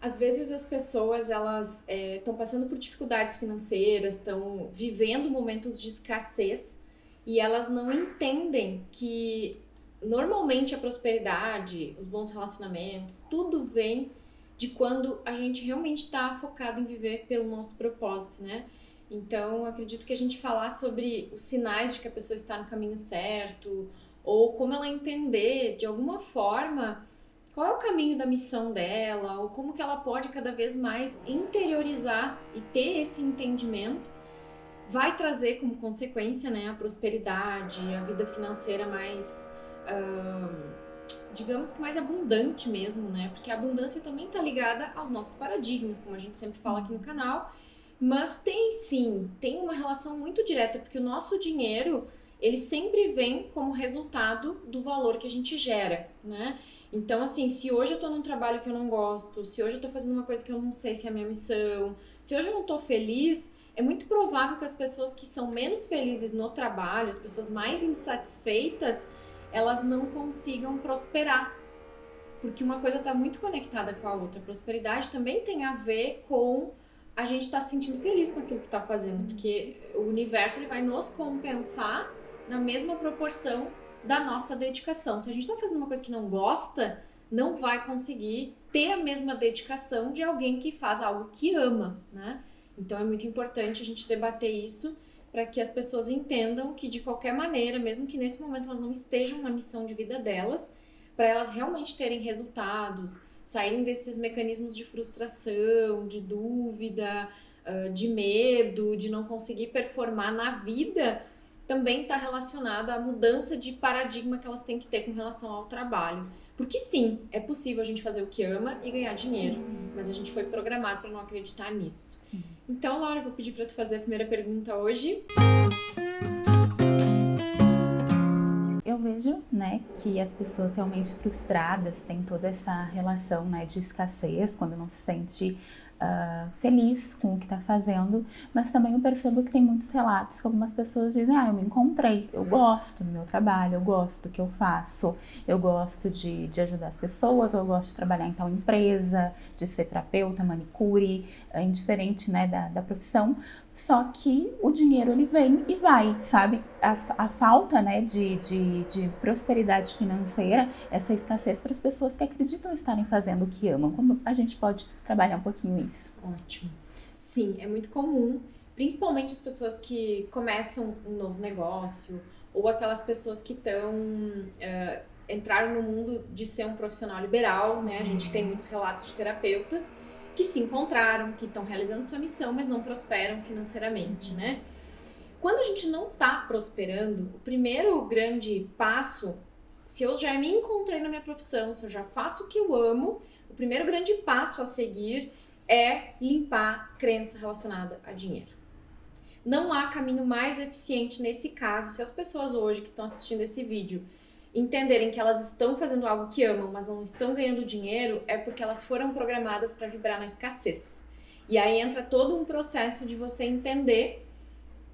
Às vezes as pessoas, elas estão passando por dificuldades financeiras, estão vivendo momentos de escassez e elas não entendem que normalmente a prosperidade, os bons relacionamentos, tudo vem de quando a gente realmente está focado em viver pelo nosso propósito, né? Então, acredito que a gente falar sobre os sinais de que a pessoa está no caminho certo, ou como ela entender, de alguma forma, qual é o caminho da missão dela, ou como que ela pode cada vez mais interiorizar e ter esse entendimento, vai trazer como consequência, né, a prosperidade, a vida financeira mais, digamos que mais abundante mesmo, né? Porque a abundância também está ligada aos nossos paradigmas, como a gente sempre fala aqui no canal. Mas tem sim, tem uma relação muito direta, porque o nosso dinheiro, ele sempre vem como resultado do valor que a gente gera, né? Então, assim, se hoje eu tô num trabalho que eu não gosto, se hoje eu tô fazendo uma coisa que eu não sei se é a minha missão, se hoje eu não tô feliz, é muito provável que as pessoas que são menos felizes no trabalho, as pessoas mais insatisfeitas, elas não consigam prosperar. Porque uma coisa está muito conectada com a outra. A prosperidade também tem a ver com a gente estar se sentindo feliz com aquilo que está fazendo. Porque o universo ele vai nos compensar na mesma proporção da nossa dedicação. Se a gente está fazendo uma coisa que não gosta, não vai conseguir ter a mesma dedicação de alguém que faz algo que ama, né? Então é muito importante a gente debater isso para que as pessoas entendam que de qualquer maneira, mesmo que nesse momento elas não estejam na missão de vida delas, para elas realmente terem resultados, saírem desses mecanismos de frustração, de dúvida, de medo, de não conseguir performar na vida, também está relacionada à mudança de paradigma que elas têm que ter com relação ao trabalho. Porque sim, é possível a gente fazer o que ama e ganhar dinheiro, mas a gente foi programado para não acreditar nisso. Então, Laura, eu vou pedir para tu fazer a primeira pergunta hoje. Eu vejo, né, que as pessoas realmente frustradas têm toda essa relação, né, de escassez, quando não se sente feliz com o que está fazendo, mas também eu percebo que tem muitos relatos que algumas pessoas dizem, eu me encontrei, eu gosto do meu trabalho, eu gosto do que eu faço, eu gosto de ajudar as pessoas, eu gosto de trabalhar em tal empresa, de ser terapeuta, manicure, indiferente, né, da profissão, só que o dinheiro ele vem e vai, sabe? A falta, né, de prosperidade financeira, essa escassez para as pessoas que acreditam estarem fazendo o que amam. Como a gente pode trabalhar um pouquinho isso? Ótimo. Sim, é muito comum, principalmente as pessoas que começam um novo negócio ou aquelas pessoas que entraram no mundo de ser um profissional liberal, né? A gente tem muitos relatos de terapeutas que se encontraram, que estão realizando sua missão, mas não prosperam financeiramente, né? Quando a gente não está prosperando, o primeiro grande passo, se eu já me encontrei na minha profissão, se eu já faço o que eu amo, o primeiro grande passo a seguir é limpar crença relacionada a dinheiro. Não há caminho mais eficiente nesse caso. Se as pessoas hoje que estão assistindo esse vídeo entenderem que elas estão fazendo algo que amam, mas não estão ganhando dinheiro, é porque elas foram programadas para vibrar na escassez. E aí entra todo um processo de você entender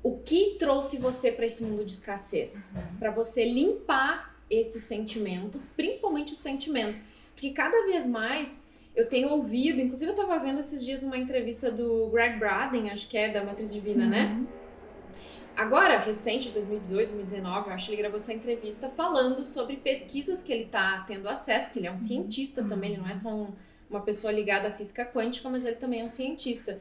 o que trouxe você para esse mundo de escassez, para você limpar esses sentimentos, principalmente o sentimento, porque cada vez mais eu tenho ouvido, inclusive eu estava vendo esses dias uma entrevista do Greg Braden, acho que é da Matriz Divina, né? Agora, recente, 2018, 2019, eu acho que ele gravou essa entrevista falando sobre pesquisas que ele está tendo acesso, porque ele é um cientista também, ele não é só uma pessoa ligada à física quântica, mas ele também é um cientista.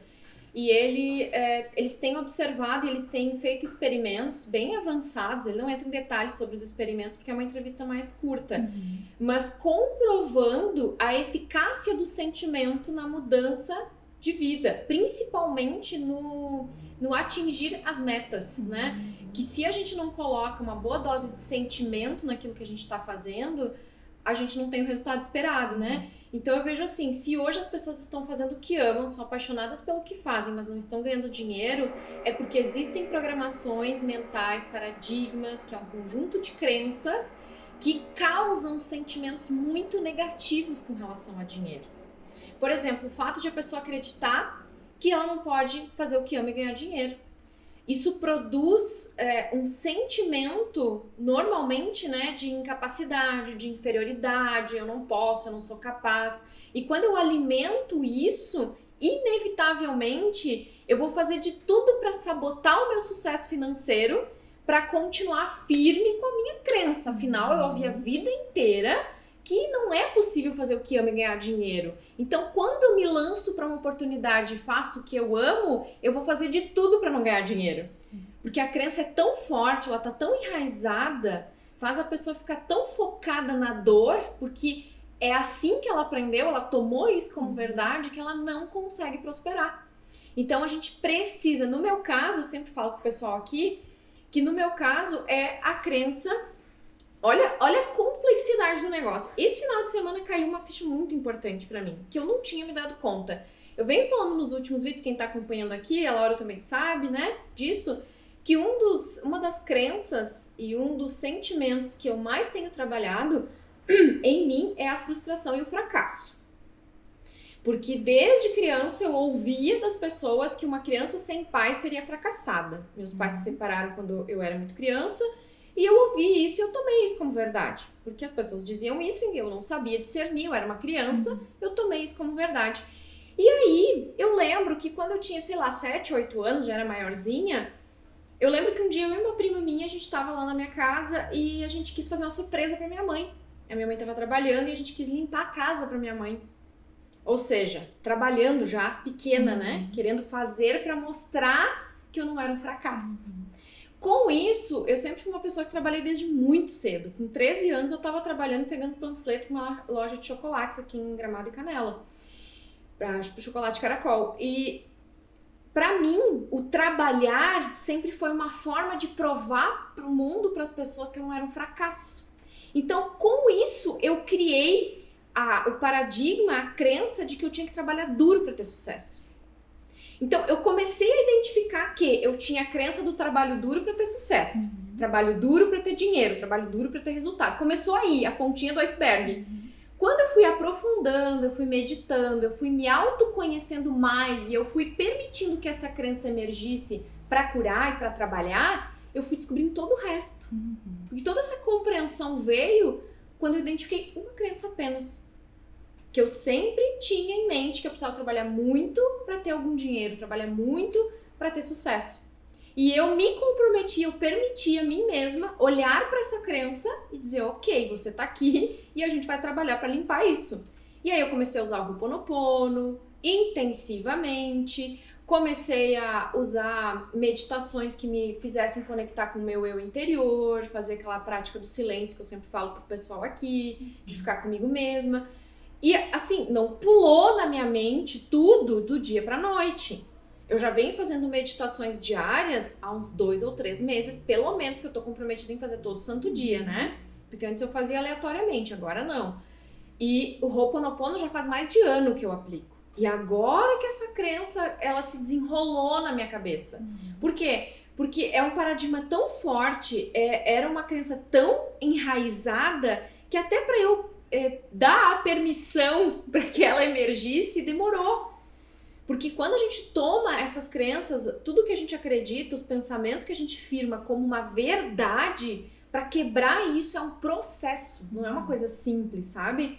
E eles têm observado e eles têm feito experimentos bem avançados, ele não entra em detalhes sobre os experimentos porque é uma entrevista mais curta, mas comprovando a eficácia do sentimento na mudança de vida, principalmente no atingir as metas, né? Que se a gente não coloca uma boa dose de sentimento naquilo que a gente está fazendo, a gente não tem o resultado esperado, né? Então eu vejo assim, se hoje as pessoas estão fazendo o que amam, são apaixonadas pelo que fazem, mas não estão ganhando dinheiro, é porque existem programações mentais, paradigmas, que é um conjunto de crenças que causam sentimentos muito negativos com relação a dinheiro. Por exemplo, o fato de a pessoa acreditar que ela não pode fazer o que ama e ganhar dinheiro. Isso produz um sentimento, normalmente, né, de incapacidade, de inferioridade, eu não posso, eu não sou capaz. E quando eu alimento isso, inevitavelmente eu vou fazer de tudo para sabotar o meu sucesso financeiro, para continuar firme com a minha crença. Afinal, eu ouvi a vida inteira que não é possível fazer o que amo e ganhar dinheiro. Então, quando eu me lanço para uma oportunidade e faço o que eu amo, eu vou fazer de tudo para não ganhar dinheiro. Porque a crença é tão forte, ela tá tão enraizada, faz a pessoa ficar tão focada na dor, porque é assim que ela aprendeu, ela tomou isso como verdade, que ela não consegue prosperar. Então, a gente precisa, no meu caso, eu sempre falo pro pessoal aqui, que no meu caso é a crença. Olha a complexidade do negócio. Esse final de semana caiu uma ficha muito importante pra mim, que eu não tinha me dado conta. Eu venho falando nos últimos vídeos, quem tá acompanhando aqui, a Laura também sabe, né, disso, que uma das crenças e um dos sentimentos que eu mais tenho trabalhado em mim é a frustração e o fracasso. Porque desde criança eu ouvia das pessoas que uma criança sem pai seria fracassada. Meus pais se separaram quando eu era muito criança, e eu ouvi isso e eu tomei isso como verdade. Porque as pessoas diziam isso e eu não sabia discernir, eu era uma criança, eu tomei isso como verdade. E aí, eu lembro que quando eu tinha, 7, 8 anos, já era maiorzinha, eu lembro que um dia eu e uma prima minha, a gente tava lá na minha casa e a gente quis fazer uma surpresa pra minha mãe. A minha mãe tava trabalhando e a gente quis limpar a casa pra minha mãe. Ou seja, trabalhando já, pequena, né? Querendo fazer pra mostrar que eu não era um fracasso. Com isso, eu sempre fui uma pessoa que trabalhei desde muito cedo. Com 13 anos eu estava trabalhando entregando panfleto numa loja de chocolates aqui em Gramado e Canela, para chocolate Caracol. E para mim, o trabalhar sempre foi uma forma de provar para o mundo, para as pessoas, que eu não era um fracasso. Então, com isso, eu criei o paradigma, a crença de que eu tinha que trabalhar duro para ter sucesso. Então, eu comecei a identificar que eu tinha a crença do trabalho duro para ter sucesso. Trabalho duro para ter dinheiro, trabalho duro para ter resultado. Começou aí, a pontinha do iceberg. Quando eu fui aprofundando, eu fui meditando, eu fui me autoconhecendo mais e eu fui permitindo que essa crença emergisse para curar e para trabalhar, eu fui descobrindo todo o resto. Porque toda essa compreensão veio quando eu identifiquei uma crença apenas. Que eu sempre tinha em mente que eu precisava trabalhar muito para ter algum dinheiro, trabalhar muito para ter sucesso. E eu me comprometi, eu permiti a mim mesma olhar para essa crença e dizer, ok, você tá aqui e a gente vai trabalhar para limpar isso. E aí eu comecei a usar o Ho'oponopono intensivamente, comecei a usar meditações que me fizessem conectar com o meu eu interior, fazer aquela prática do silêncio que eu sempre falo pro pessoal aqui, de ficar comigo mesma. E assim, não pulou na minha mente tudo do dia pra noite. Eu já venho fazendo meditações diárias há uns 2 ou 3 meses, pelo menos, que eu tô comprometida em fazer todo santo dia, né? Porque antes eu fazia aleatoriamente, agora não. E o Ho'oponopono já faz mais de ano que eu aplico. E agora que essa crença, ela se desenrolou na minha cabeça. Por quê? Porque é um paradigma tão forte, era uma crença tão enraizada, que até pra eu dar a permissão para que ela emergisse, demorou. Porque quando a gente toma essas crenças, tudo que a gente acredita, os pensamentos que a gente firma como uma verdade, para quebrar isso é um processo, não é uma coisa simples, sabe?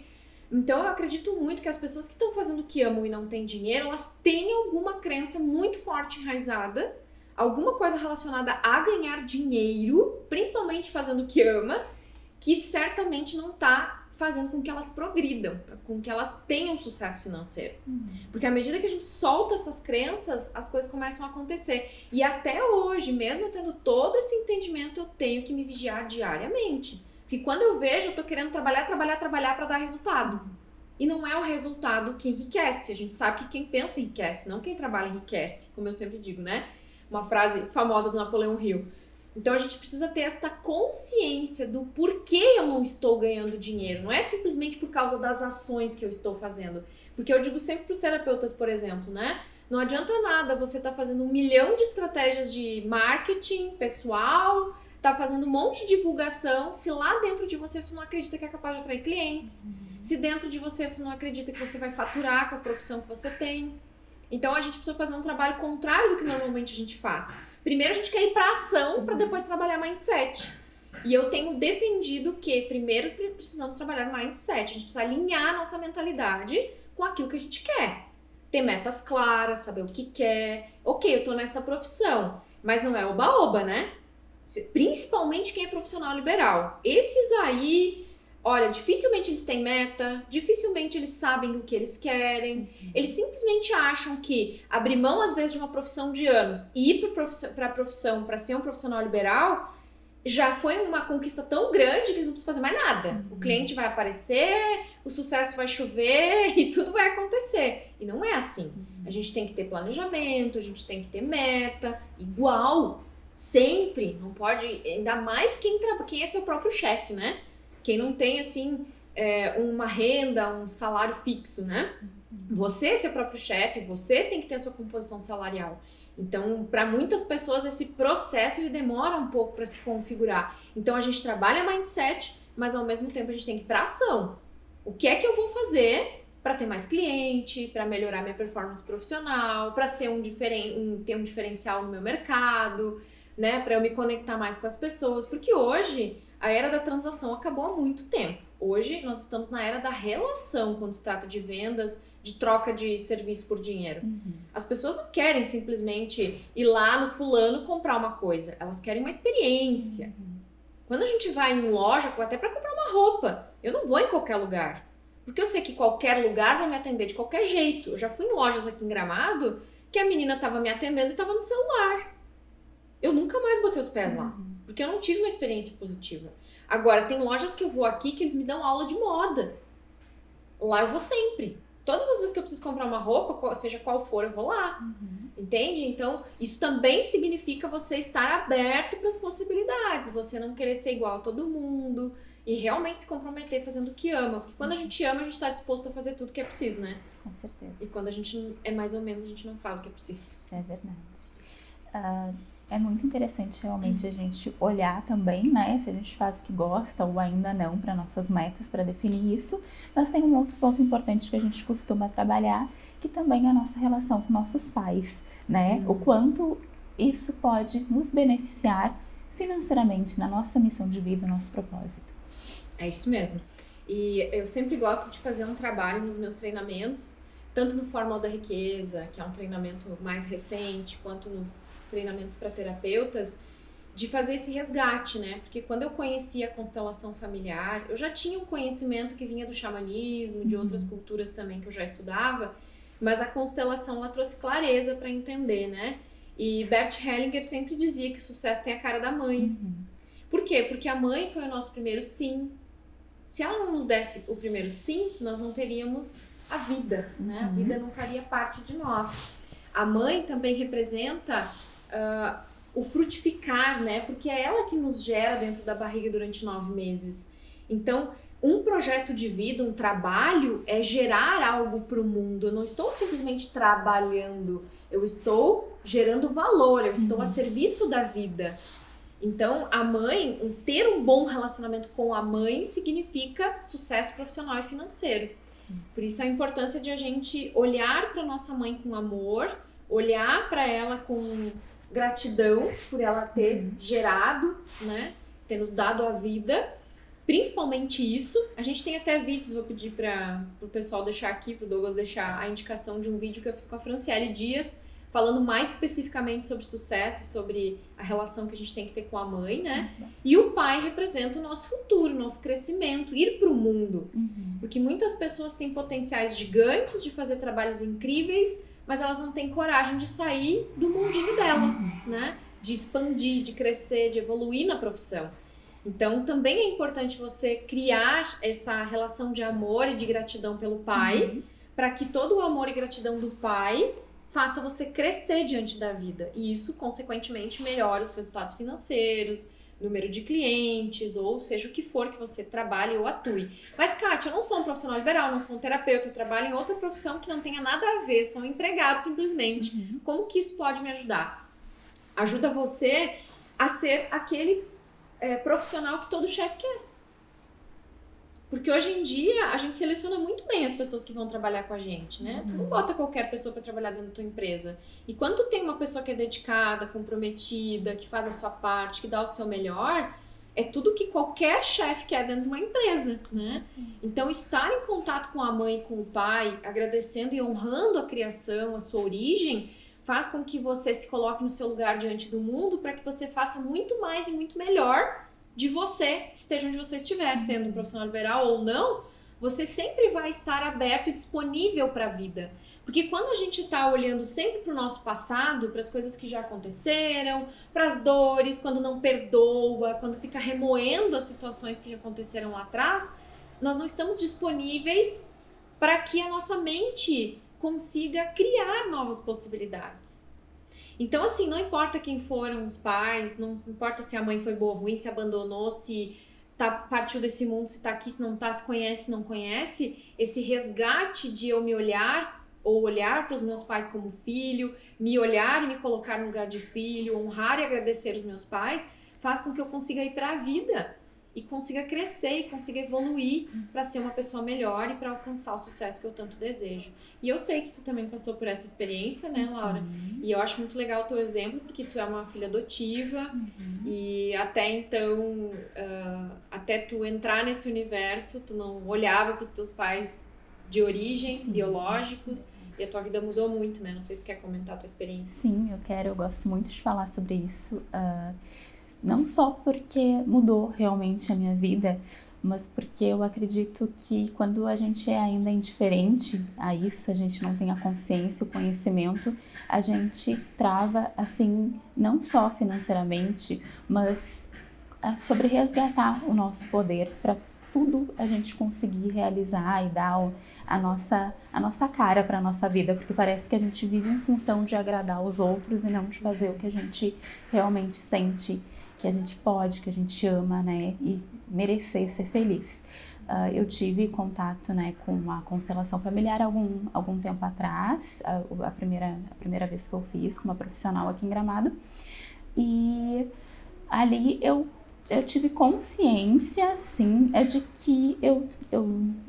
Então eu acredito muito que as pessoas que estão fazendo o que amam e não têm dinheiro, elas têm alguma crença muito forte enraizada, alguma coisa relacionada a ganhar dinheiro, principalmente fazendo o que ama, que certamente não está fazendo com que elas progridam, com que elas tenham sucesso financeiro. Porque à medida que a gente solta essas crenças, as coisas começam a acontecer. E até hoje, mesmo eu tendo todo esse entendimento, eu tenho que me vigiar diariamente. Porque quando eu vejo, eu tô querendo trabalhar para dar resultado. E não é o resultado que enriquece. A gente sabe que quem pensa enriquece, não quem trabalha enriquece, como eu sempre digo, né? Uma frase famosa do Napoleão Hill. Então a gente precisa ter esta consciência do porquê eu não estou ganhando dinheiro. Não é simplesmente por causa das ações que eu estou fazendo. Porque eu digo sempre para os terapeutas, por exemplo, né? Não adianta nada você estar fazendo 1 milhão de estratégias de marketing pessoal, tá fazendo um monte de divulgação, se lá dentro de você não acredita que é capaz de atrair clientes, se dentro de você não acredita que você vai faturar com a profissão que você tem. Então a gente precisa fazer um trabalho contrário do que normalmente a gente faz. Primeiro a gente quer ir para ação para depois trabalhar mindset. E eu tenho defendido que primeiro precisamos trabalhar mindset. A gente precisa alinhar a nossa mentalidade com aquilo que a gente quer. Ter metas claras, saber o que quer. Ok, eu tô nessa profissão, mas não é oba-oba, né? Principalmente quem é profissional liberal. Esses aí, olha, dificilmente eles têm meta, dificilmente eles sabem o que eles querem. Eles simplesmente acham que abrir mão, às vezes, de uma profissão de anos e ir para a profissão, para ser um profissional liberal, já foi uma conquista tão grande que eles não precisam fazer mais nada. O cliente vai aparecer, o sucesso vai chover e tudo vai acontecer. E não é assim. A gente tem que ter planejamento, a gente tem que ter meta, igual, sempre. Não pode, ainda mais quem é seu próprio chefe, né? Quem não tem, assim, uma renda, um salário fixo, né? Você é seu próprio chefe, você tem que ter a sua composição salarial. Então, para muitas pessoas, esse processo ele demora um pouco para se configurar. Então, a gente trabalha mindset, mas ao mesmo tempo a gente tem que ir para ação. O que é que eu vou fazer para ter mais cliente, para melhorar minha performance profissional, para ser ter um diferencial no meu mercado, né? Para eu me conectar mais com as pessoas. Porque hoje, a era da transação acabou há muito tempo. Hoje, nós estamos na era da relação quando se trata de vendas, de troca de serviço por dinheiro. As pessoas não querem simplesmente ir lá no fulano comprar uma coisa. Elas querem uma experiência. Quando a gente vai em loja, até para comprar uma roupa, eu não vou em qualquer lugar. Porque eu sei que qualquer lugar vai me atender de qualquer jeito. Eu já fui em lojas aqui em Gramado que a menina estava me atendendo e estava no celular. Eu nunca mais botei os pés lá. Porque eu não tive uma experiência positiva. Agora, tem lojas que eu vou aqui que eles me dão aula de moda. Lá eu vou sempre. Todas as vezes que eu preciso comprar uma roupa, seja qual for, eu vou lá. Entende? Então, isso também significa você estar aberto para as possibilidades. Você não querer ser igual a todo mundo. E realmente se comprometer fazendo o que ama. Porque quando a gente ama, a gente está disposto a fazer tudo que é preciso, né? Com certeza. E quando a gente é mais ou menos, a gente não faz o que é preciso. É verdade. É muito interessante realmente a gente olhar também, né, se a gente faz o que gosta ou ainda não para nossas metas, para definir isso. Mas tem um outro ponto importante que a gente costuma trabalhar, que também é a nossa relação com nossos pais, né? O quanto isso pode nos beneficiar financeiramente na nossa missão de vida, no nosso propósito. É isso mesmo. E eu sempre gosto de fazer um trabalho nos meus treinamentos, tanto no Fórmula da Riqueza, que é um treinamento mais recente, quanto nos treinamentos para terapeutas, de fazer esse resgate, né? Porque quando eu conheci a constelação familiar, eu já tinha um conhecimento que vinha do xamanismo, de outras culturas também que eu já estudava, mas a constelação ela trouxe clareza para entender, né? E Bert Hellinger sempre dizia que o sucesso tem a cara da mãe. Por quê? Porque a mãe foi o nosso primeiro sim. Se ela não nos desse o primeiro sim, nós não teríamos a vida, né? A vida não faria parte de nós. A mãe também representa o frutificar, né? Porque é ela que nos gera dentro da barriga durante 9 meses. Então, um projeto de vida, um trabalho, é gerar algo para o mundo. Eu não estou simplesmente trabalhando, eu estou gerando valor, eu estou a serviço da vida. Então, a mãe, ter um bom relacionamento com a mãe significa sucesso profissional e financeiro. Por isso a importância de a gente olhar para nossa mãe com amor, olhar para ela com gratidão por ela ter gerado, né, ter nos dado a vida, principalmente isso. A gente tem até vídeos, vou pedir para o pessoal deixar aqui, para o Douglas deixar a indicação de um vídeo que eu fiz com a Franciele Dias, falando mais especificamente sobre sucesso, sobre a relação que a gente tem que ter com a mãe, né? E o pai representa o nosso futuro, o nosso crescimento, ir para o mundo. Porque muitas pessoas têm potenciais gigantes de fazer trabalhos incríveis, mas elas não têm coragem de sair do mundinho delas, né? De expandir, de crescer, de evoluir na profissão. Então, também é importante você criar essa relação de amor e de gratidão pelo pai, para que todo o amor e gratidão do pai faça você crescer diante da vida. E isso, consequentemente, melhora os resultados financeiros, número de clientes, ou seja o que for que você trabalhe ou atue. Mas, Kátia, eu não sou um profissional liberal, não sou um terapeuta, eu trabalho em outra profissão que não tenha nada a ver, sou um empregado simplesmente. Como que isso pode me ajudar? Ajuda você a ser aquele profissional que todo chefe quer. Porque hoje em dia a gente seleciona muito bem as pessoas que vão trabalhar com a gente, né? Tu não bota qualquer pessoa para trabalhar dentro da tua empresa. E quando tu tem uma pessoa que é dedicada, comprometida, que faz a sua parte, que dá o seu melhor, é tudo que qualquer chefe quer dentro de uma empresa, né? Então, estar em contato com a mãe e com o pai, agradecendo e honrando a criação, a sua origem, faz com que você se coloque no seu lugar diante do mundo para que você faça muito mais e muito melhor de você, esteja onde você estiver, sendo um profissional liberal ou não, você sempre vai estar aberto e disponível para a vida. Porque quando a gente está olhando sempre para o nosso passado, para as coisas que já aconteceram, para as dores, quando não perdoa, quando fica remoendo as situações que já aconteceram lá atrás, nós não estamos disponíveis para que a nossa mente consiga criar novas possibilidades. Então, assim, não importa quem foram os pais, não importa se a mãe foi boa ou ruim, se abandonou, se partiu desse mundo, se tá aqui, se não tá, se conhece, se não conhece, esse resgate de eu me olhar ou olhar para os meus pais como filho, me olhar e me colocar no lugar de filho, honrar e agradecer os meus pais, faz com que eu consiga ir para a vida e consiga crescer e consiga evoluir para ser uma pessoa melhor e para alcançar o sucesso que eu tanto desejo. E eu sei que tu também passou por essa experiência, né, Laura? Sim. E eu acho muito legal o teu exemplo, porque tu é uma filha adotiva e até então, até tu entrar nesse universo, tu não olhava para os teus pais de origem, biológicos, e a tua vida mudou muito, né? Não sei se tu quer comentar a tua experiência. Sim, eu quero, eu gosto muito de falar sobre isso. Não só porque mudou realmente a minha vida, mas porque eu acredito que quando a gente é ainda indiferente a isso, a gente não tem a consciência, o conhecimento, a gente trava, assim, não só financeiramente, mas sobre resgatar o nosso poder para tudo a gente conseguir realizar e dar a nossa cara para a nossa vida, porque parece que a gente vive em função de agradar os outros e não de fazer o que a gente realmente sente que a gente pode, que a gente ama, né, e merecer ser feliz. Eu tive contato, né, com a constelação familiar algum tempo atrás, a primeira vez que eu fiz com uma profissional aqui em Gramado, e ali eu tive consciência, sim, de que eu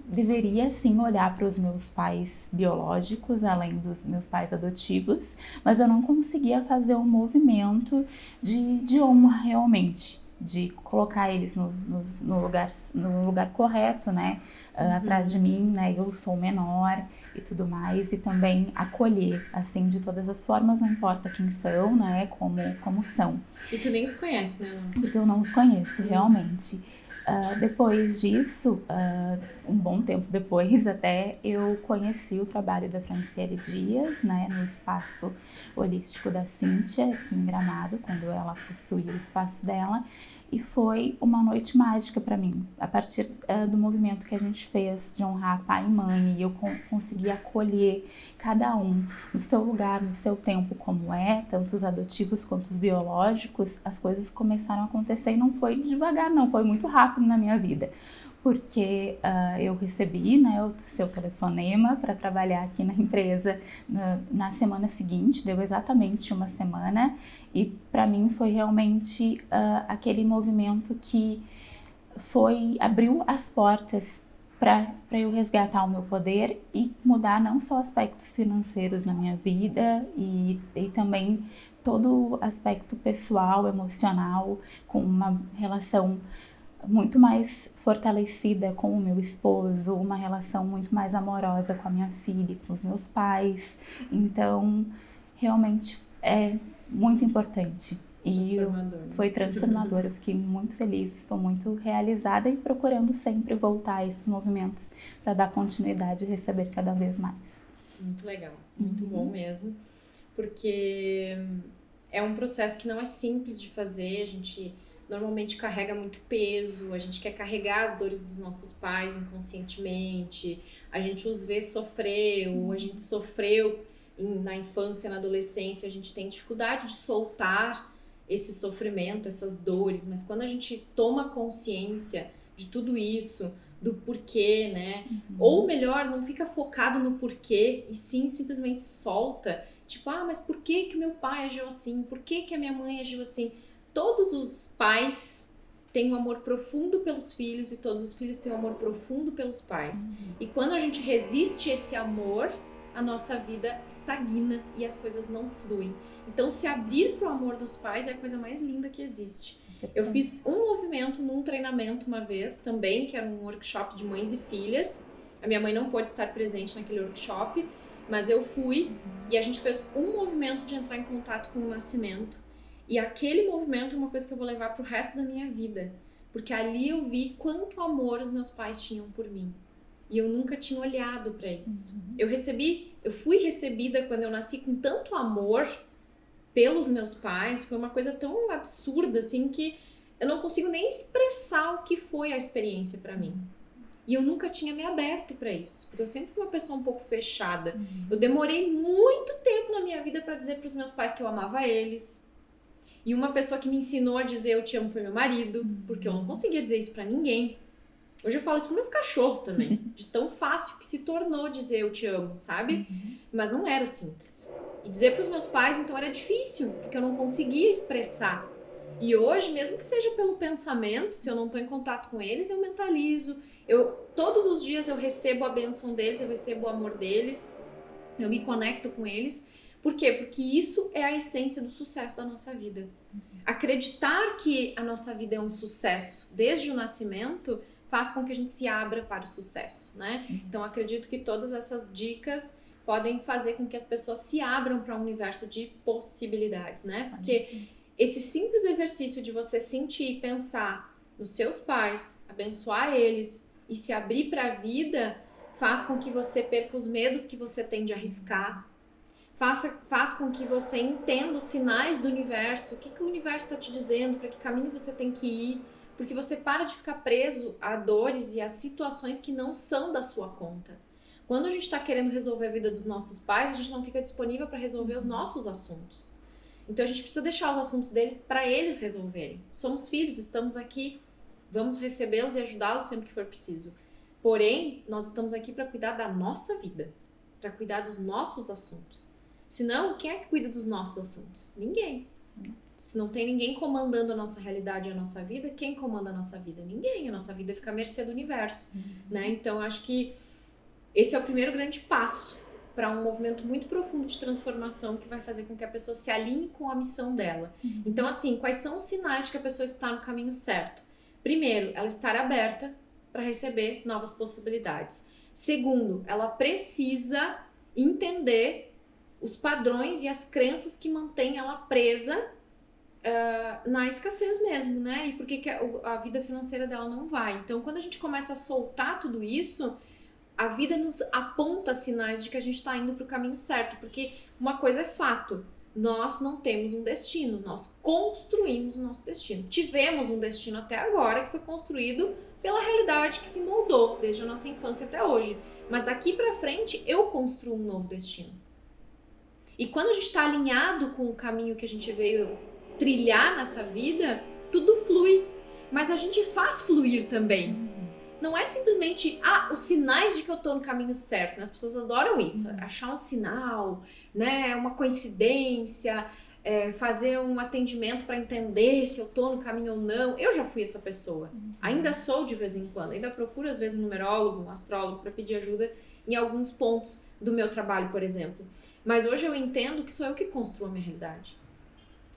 deveria, sim, olhar para os meus pais biológicos, além dos meus pais adotivos, mas eu não conseguia fazer um movimento de honra realmente, de colocar eles no lugar correto, né, atrás de mim, né, eu sou menor e tudo mais, e também acolher, assim, de todas as formas, não importa quem são, né, como são. E tu nem os conhece, né? Porque eu não os conheço, realmente. Depois disso, um bom tempo depois até, eu conheci o trabalho da Franciele Dias, né, no espaço holístico da Cíntia, aqui em Gramado, quando ela possuía o espaço dela, e foi uma noite mágica para mim. A partir do movimento que a gente fez de honrar pai e mãe, e eu consegui acolher cada um no seu lugar, no seu tempo como tanto os adotivos quanto os biológicos, as coisas começaram a acontecer e não foi devagar, não, foi muito rápido na minha vida. Porque eu recebi, né, o seu telefonema para trabalhar aqui na empresa na semana seguinte, deu exatamente uma semana, e para mim foi realmente aquele movimento que abriu as portas para eu resgatar o meu poder e mudar não só aspectos financeiros na minha vida e também todo o aspecto pessoal, emocional, com uma relação muito mais fortalecida com o meu esposo, uma relação muito mais amorosa com a minha filha, com os meus pais. Então, realmente é muito importante. E foi transformador. Eu fiquei muito feliz, estou muito realizada e procurando sempre voltar a esses movimentos para dar continuidade e receber cada vez mais. Muito legal, muito bom mesmo, porque é um processo que não é simples de fazer. A gente normalmente carrega muito peso, a gente quer carregar as dores dos nossos pais inconscientemente, a gente os vê sofrer, ou a gente sofreu na infância, na adolescência, a gente tem dificuldade de soltar esse sofrimento, essas dores, mas quando a gente toma consciência de tudo isso, do porquê, né? Ou melhor, não fica focado no porquê, e sim simplesmente solta, tipo, mas por que meu pai agiu assim? Por que a minha mãe agiu assim? Todos os pais têm um amor profundo pelos filhos e todos os filhos têm um amor profundo pelos pais. E quando a gente resiste a esse amor, a nossa vida estagna e as coisas não fluem. Então, se abrir para o amor dos pais é a coisa mais linda que existe. certeza. Eu fiz um movimento num treinamento uma vez também, que era um workshop de mães e filhas. A minha mãe não pôde estar presente naquele workshop, mas eu fui e a gente fez um movimento de entrar em contato com o nascimento. E aquele movimento é uma coisa que eu vou levar pro resto da minha vida, porque ali eu vi quanto amor os meus pais tinham por mim. E eu nunca tinha olhado para isso. Eu fui recebida quando eu nasci com tanto amor pelos meus pais, foi uma coisa tão absurda assim que eu não consigo nem expressar o que foi a experiência para mim. E eu nunca tinha me aberto para isso, porque eu sempre fui uma pessoa um pouco fechada. Eu demorei muito tempo na minha vida para dizer para os meus pais que eu amava eles. E uma pessoa que me ensinou a dizer eu te amo foi meu marido, porque eu não conseguia dizer isso para ninguém. Hoje eu falo isso com meus cachorros também, de tão fácil que se tornou dizer eu te amo, sabe? Mas não era simples. E dizer para os meus pais, então, era difícil, porque eu não conseguia expressar. E hoje, mesmo que seja pelo pensamento, se eu não estou em contato com eles, eu mentalizo. Todos os dias eu recebo a bênção deles, eu recebo o amor deles, eu me conecto com eles. Por quê? Porque isso é a essência do sucesso da nossa vida. Acreditar que a nossa vida é um sucesso desde o nascimento faz com que a gente se abra para o sucesso, né? Então, acredito que todas essas dicas podem fazer com que as pessoas se abram para um universo de possibilidades, né? Porque esse simples exercício de você sentir e pensar nos seus pais, abençoar eles e se abrir para a vida faz com que você perca os medos que você tem de arriscar, faz com que você entenda os sinais do universo, o que o universo está te dizendo, para que caminho você tem que ir, porque você para de ficar preso a dores e a situações que não são da sua conta. Quando a gente está querendo resolver a vida dos nossos pais, a gente não fica disponível para resolver os nossos assuntos. Então a gente precisa deixar os assuntos deles para eles resolverem. Somos filhos, estamos aqui, vamos recebê-los e ajudá-los sempre que for preciso. Porém, nós estamos aqui para cuidar da nossa vida, para cuidar dos nossos assuntos. Senão, quem é que cuida dos nossos assuntos? Ninguém. Se não tem ninguém comandando a nossa realidade e a nossa vida, quem comanda a nossa vida? Ninguém. A nossa vida fica à mercê do universo. Né? Então, eu acho que esse é o primeiro grande passo para um movimento muito profundo de transformação que vai fazer com que a pessoa se alinhe com a missão dela. Então, assim, quais são os sinais de que a pessoa está no caminho certo? Primeiro, ela estar aberta para receber novas possibilidades. Segundo, ela precisa entender os padrões e as crenças que mantêm ela presa na escassez mesmo, né? E por que a vida financeira dela não vai. Então, quando a gente começa a soltar tudo isso, a vida nos aponta sinais de que a gente está indo para o caminho certo. Porque uma coisa é fato, nós não temos um destino, nós construímos o nosso destino. Tivemos um destino até agora que foi construído pela realidade que se moldou desde a nossa infância até hoje. Mas daqui para frente, eu construo um novo destino. E quando a gente está alinhado com o caminho que a gente veio trilhar nessa vida, tudo flui. Mas a gente faz fluir também. Não é simplesmente, os sinais de que eu tô no caminho certo. Né? As pessoas adoram isso. Achar um sinal, né? Uma coincidência, fazer um atendimento para entender se eu tô no caminho ou não. Eu já fui essa pessoa. Ainda sou de vez em quando. Ainda procuro, às vezes, um numerólogo, um astrólogo para pedir ajuda em alguns pontos do meu trabalho, por exemplo. Mas hoje eu entendo que sou eu que construo a minha realidade.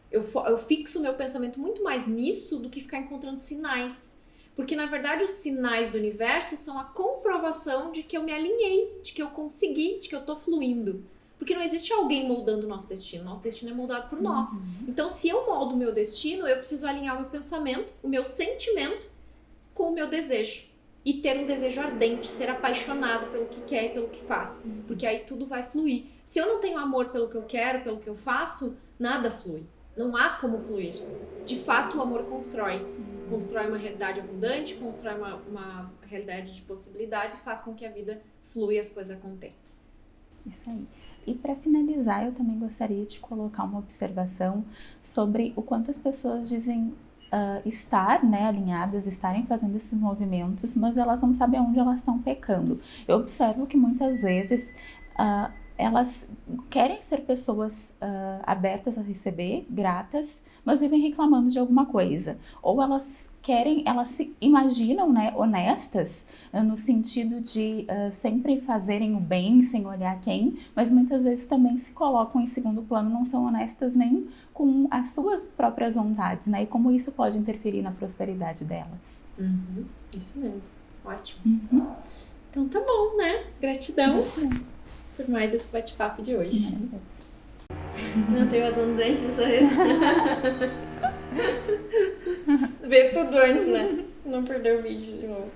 Eu fixo o meu pensamento muito mais nisso do que ficar encontrando sinais. Porque, na verdade, os sinais do universo são a comprovação de que eu me alinhei, de que eu consegui, de que eu tô fluindo. Porque não existe alguém moldando o nosso destino. Nosso destino é moldado por nós. Então, se eu moldo o meu destino, eu preciso alinhar o meu pensamento, o meu sentimento com o meu desejo. E ter um desejo ardente, ser apaixonado pelo que quer e pelo que faz. Porque aí tudo vai fluir. Se eu não tenho amor pelo que eu quero, pelo que eu faço, nada flui. Não há como fluir. De fato, o amor constrói. Constrói uma realidade abundante, constrói uma realidade de possibilidades e faz com que a vida flua e as coisas aconteçam. Isso aí. E para finalizar, eu também gostaria de colocar uma observação sobre o quanto as pessoas dizem estar, né, alinhadas, estarem fazendo esses movimentos, mas elas não sabem onde elas estão pecando. Eu observo que muitas vezes elas querem ser pessoas abertas a receber, gratas, mas vivem reclamando de alguma coisa. Ou elas se imaginam, né, honestas, no sentido de sempre fazerem o bem, sem olhar quem, mas muitas vezes também se colocam em segundo plano, não são honestas nem com as suas próprias vontades, né, e como isso pode interferir na prosperidade delas. Isso mesmo, ótimo. Então tá bom, né? Gratidão por mais esse bate-papo de hoje. Não tenho a dona dente do sorriso. Ver tudo antes, né? Não perder o vídeo de novo.